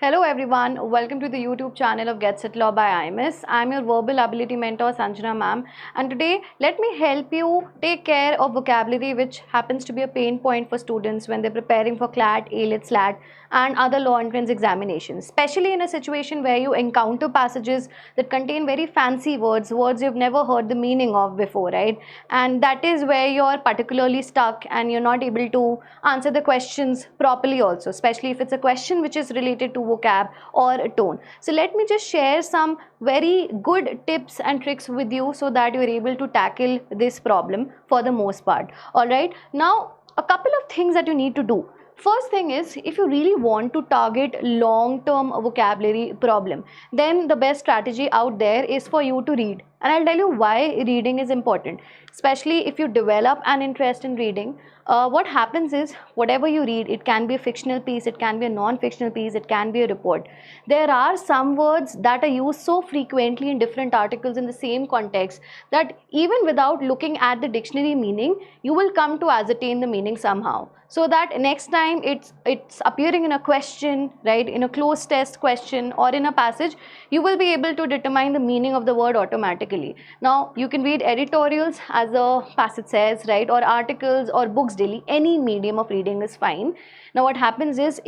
Hello everyone, welcome to the YouTube channel of Get Set Law by IMS. I'm your verbal ability mentor Sanjana ma'am, and today let me help you take care of vocabulary which happens to be a pain point for students when they're preparing for CLAT, AILET SLAT and other law entrance examinations, especially in a situation where you encounter passages that contain very fancy words you've never heard the meaning of before, right? And that is where you're particularly stuck and you're not able to answer the questions properly also, especially if it's a question which is related to vocab or tone. So let me just share some very good tips and tricks with you so that you're able to tackle this problem for the most part. All right, now a couple of things that you need to do. First thing is, if you really want to target long-term vocabulary problem, then the best strategy out there is for you to read. And I'll tell you why reading is important, especially if you develop an interest in reading. What happens is, whatever you read, it can be a fictional piece, it can be a non-fictional piece, it can be a report. There are some words that are used so frequently in different articles in the same context that even without looking at the dictionary meaning, you will come to ascertain the meaning somehow. So that next time it's appearing in a question, right, in a closed test question or in a passage, you will be able to determine the meaning of the word automatically. Now, you can read editorials as the passage says, right, or articles or books daily. Any medium of reading is fine. Now, what happens is,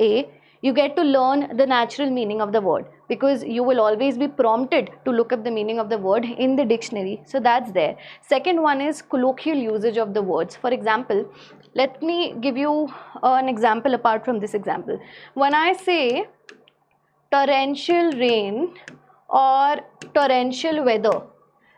you get to learn the natural meaning of the word because you will always be prompted to look up the meaning of the word in the dictionary. So that's there. Second one is colloquial usage of the words. For example, let me give you an example apart from this example. When I say torrential rain or torrential weather,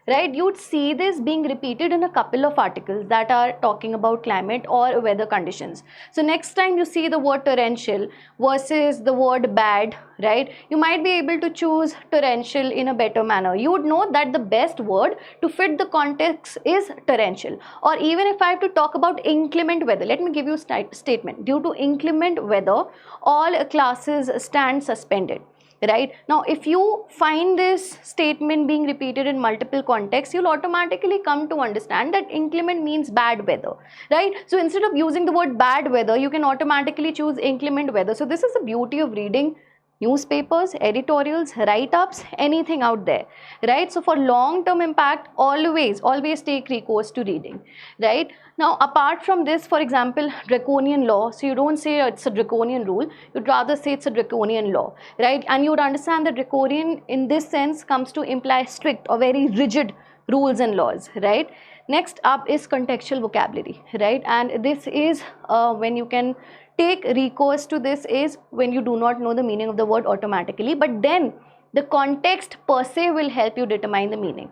right, you'd see this being repeated in a couple of articles that are talking about climate or weather conditions. So next time you see the word torrential versus the word bad, right, you might be able to choose torrential in a better manner. You would know that the best word to fit the context is torrential. Or even if I have to talk about inclement weather, let me give you a statement. Due to inclement weather, all classes stand suspended. Right now, if you find this statement being repeated in multiple contexts, you'll automatically come to understand that inclement means bad weather, right? So instead of using the word bad weather, you can automatically choose inclement weather. So this is the beauty of reading newspapers, editorials, write-ups, anything out there, right? So for long-term impact, always take recourse to reading, right? Now, apart from this, for example, draconian law, so you don't say it's a draconian rule, you'd rather say it's a draconian law, right? And you would understand that draconian in this sense comes to imply strict or very rigid rules and laws, right? Next up is contextual vocabulary, right? And this is when you can take recourse to this is when you do not know the meaning of the word automatically, but then the context per se will help you determine the meaning,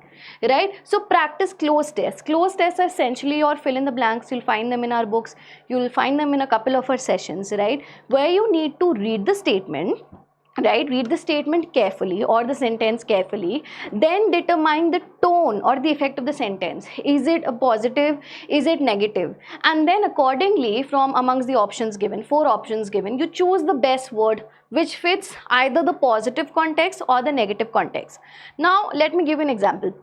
right? So practice closed tests. Closed tests are essentially your fill in the blanks. You'll find them in our books. You'll find them in a couple of our sessions, right? Where you need to read the statement, right, read the statement carefully or the sentence carefully, then determine the tone or the effect of the sentence. Is it a positive, is it negative? And then accordingly, from amongst the options given, 4 options given, you choose the best word which fits either the positive context or the negative context. Now let me give you an example.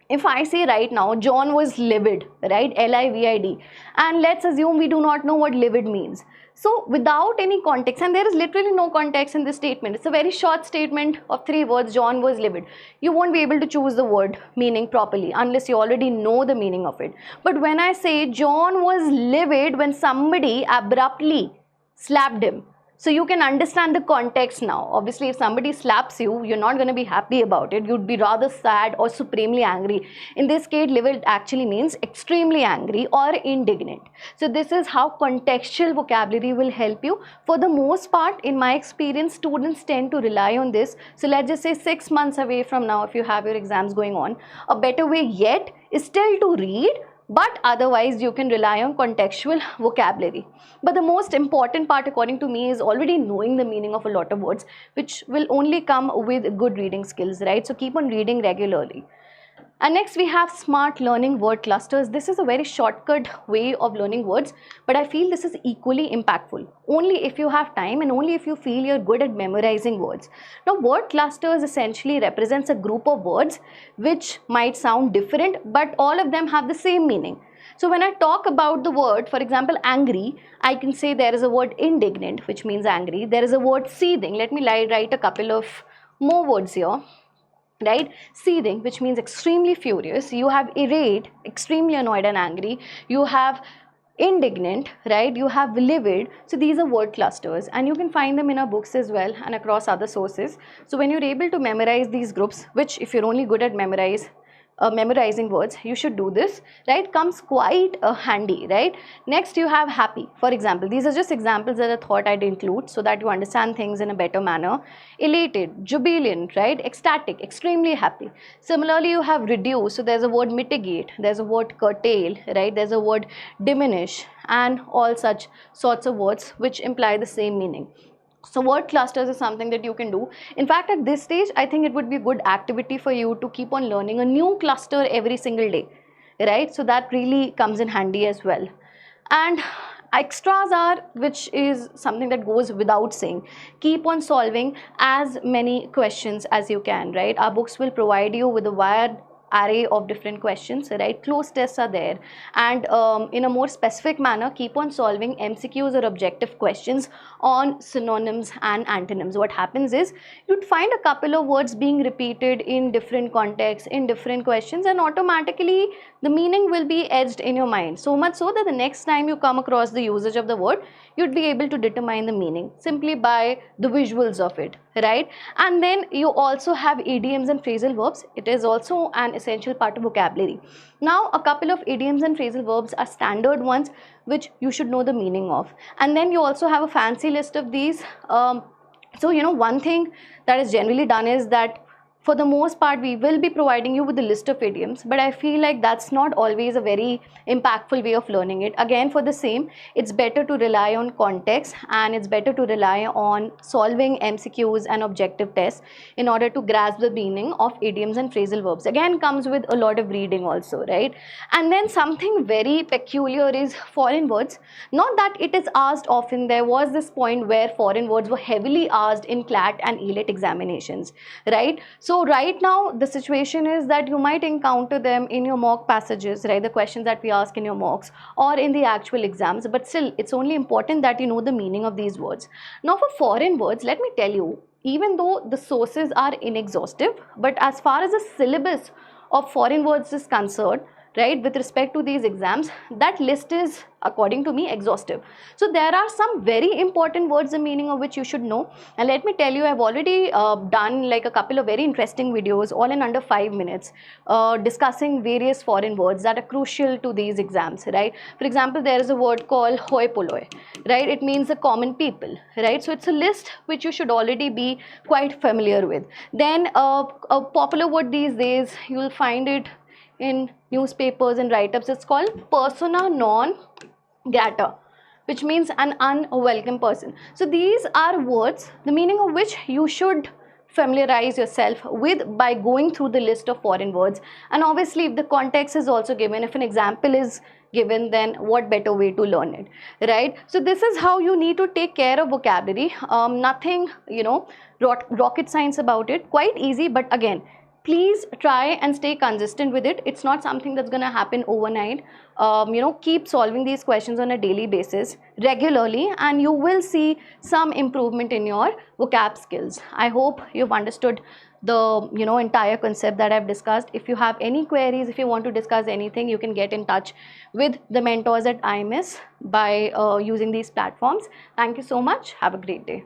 If I say right now, John was livid, right, L-I-V-I-D, and let's assume we do not know what livid means. So without any context, and there is literally no context in this statement, it's a very short statement of 3 words, John was livid. You won't be able to choose the word meaning properly unless you already know the meaning of it. But when I say John was livid when somebody abruptly slapped him, so you can understand the context now. Obviously, if somebody slaps you, you're not going to be happy about it. You'd be rather sad or supremely angry. In this case, livid actually means extremely angry or indignant. So this is how contextual vocabulary will help you. For the most part, in my experience, students tend to rely on this. So let's just say 6 months away from now, if you have your exams going on, a better way yet is still to read, but otherwise you can rely on contextual vocabulary. But the most important part according to me is already knowing the meaning of a lot of words, which will only come with good reading skills, right? So keep on reading regularly. And next we have smart learning word clusters. This is a very shortcut way of learning words, but I feel this is equally impactful only if you have time and only if you feel you're good at memorizing words. Now, word clusters essentially represents a group of words which might sound different, but all of them have the same meaning. So when I talk about the word, for example, angry, I can say there is a word indignant, which means angry. There is a word seething. Let me write a couple of more words here. Right? Seething, which means extremely furious. You have irate, extremely annoyed and angry. You have indignant, right? You have livid. So these are word clusters, and you can find them in our books as well and across other sources. So when you're able to memorize these groups, which if you're only good at memorizing words, you should do this, right? Comes quite handy, right? Next you have happy. For example, these are just examples that I thought I'd include so that you understand things in a better manner. Elated, jubilant, right? Ecstatic, extremely happy. Similarly, you have reduce. So there's a word mitigate, there's a word curtail, right? There's a word diminish, and all such sorts of words which imply the same meaning. So word clusters is something that you can do. In fact, at this stage, I think it would be a good activity for you to keep on learning a new cluster every single day, right? So that really comes in handy as well. And extras are, which is something that goes without saying, keep on solving as many questions as you can, right? Our books will provide you with a wide array of different questions, right? Closed tests are there, and in a more specific manner, keep on solving MCQs or objective questions on synonyms and antonyms. What happens is you'd find a couple of words being repeated in different contexts, in different questions, and automatically the meaning will be etched in your mind, so much so that the next time you come across the usage of the word, you'd be able to determine the meaning simply by the visuals of it, right? And then you also have idioms and phrasal verbs. It is also an essential part of vocabulary. Now, a couple of idioms and phrasal verbs are standard ones which you should know the meaning of, and then you also have a fancy list of these. So one thing that is generally done is that for the most part we will be providing you with a list of idioms, but I feel like that's not always a very impactful way of learning it. Again, for the same, it's better to rely on context, and it's better to rely on solving MCQs and objective tests in order to grasp the meaning of idioms and phrasal verbs. Again, comes with a lot of reading also, right? And then something very peculiar is foreign words. Not that it is asked often. There was this point where foreign words were heavily asked in CLAT and AILET examinations, right? So right now the situation is that you might encounter them in your mock passages, right? The questions that we ask in your mocks or in the actual exams, but still it's only important that you know the meaning of these words. Now for foreign words, let me tell you, even though the sources are inexhaustive, but as far as the syllabus of foreign words is concerned, right, with respect to these exams, that list is, according to me, exhaustive. So there are some very important words, the meaning of which you should know. And let me tell you, I've already done like a couple of very interesting videos, all in under 5 minutes, discussing various foreign words that are crucial to these exams, right? For example, there is a word called hoi polloi, right? It means the common people, right? So it's a list which you should already be quite familiar with. Then a popular word these days, you will find it in newspapers and write-ups. It's called persona non grata, which means an unwelcome person. So these are words, the meaning of which you should familiarize yourself with by going through the list of foreign words. And obviously, if the context is also given, if an example is given, then what better way to learn it, right? So this is how you need to take care of vocabulary. Nothing, rocket science about it. Quite easy, but again, please try and stay consistent with it. It's not something that's going to happen overnight. Keep solving these questions on a daily basis regularly, and you will see some improvement in your vocab skills. I hope you've understood the entire concept that I've discussed. If you have any queries, if you want to discuss anything, you can get in touch with the mentors at IMS by using these platforms. Thank you so much. Have a great day.